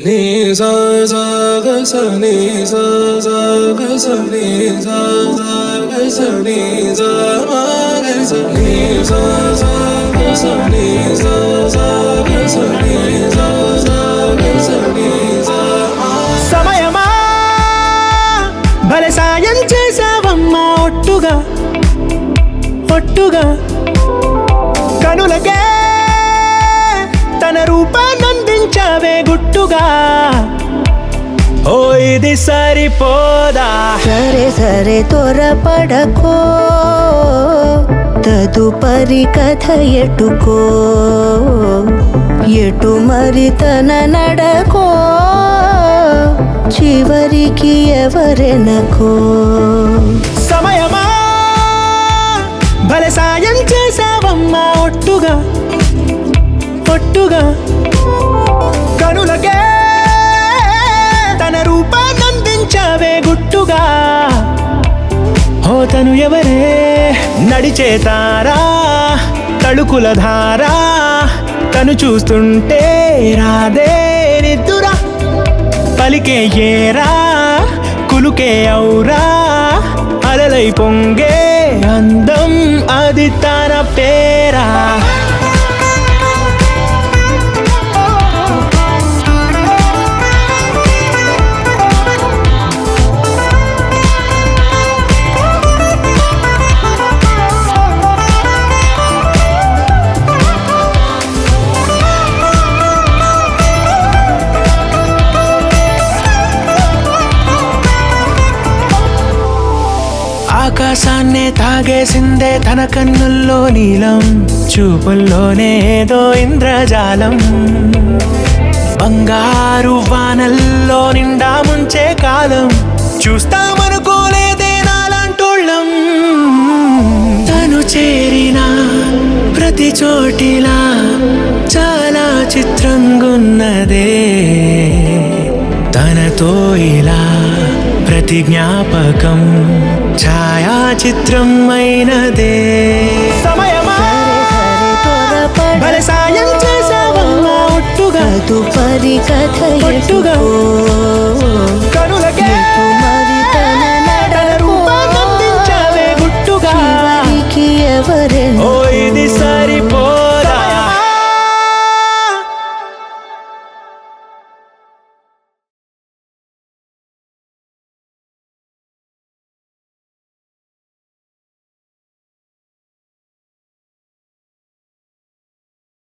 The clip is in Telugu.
నీ సా సా గ స నీ సా సా గ స నీ సా సా గ స నీ సా మా గ స నీ సా సా గ స నీ సా సా గ స నీ సా సా గ స నీ సా మా. సమయమా భలే సాయం చేసావమ్మా ఒట్టుగా ఒట్టుగా కనులకే తన రూపాన్నందించావే గుట్టుగా. ఓ ఇది సరిపోదా? సరే సరే త్వరపడకో, తదుపరి కథ ఎటుకో, ఎటు మరి తన నడకో, చివరికి ఎవరెనకో. సమయమా భలే సాయం చేసావమ్మా ఒట్టుగా ఒట్టుగా కనులకే తన రూపాన్నందించావే గుట్టుగా. ఓ తను ఎవరే? నడిచే తారా, తళుకుల ధారా, తను చూస్తుంటే రాదే నిద్దురా. పలికే ఏరా, కులుకే ఔరా, అలలై పొంగే అందం అది తన పేరా. ఆకాశాన్నే తాగేసిందే తన కన్నుల్లో నీలం, చూపుల్లోనే ఏదో ఇంద్రజాలం. బంగారు వానల్లో నిండా ముంచే కాలం, చూస్తామనుకోలేదే నాలాంటోళ్ళం. తను చేరిన ప్రతి చోటిలా చాలా చిత్రంగున్నదే, తనతో ఇలా ప్రతి జ్ఞాపకం ఛాయాచిత్రం అయినదే. సమయమా భలే సాయం చేసావమ్మా ఒట్టుగా, తదుపరి కథ ఒట్టుగా ఎటుకో, కనుల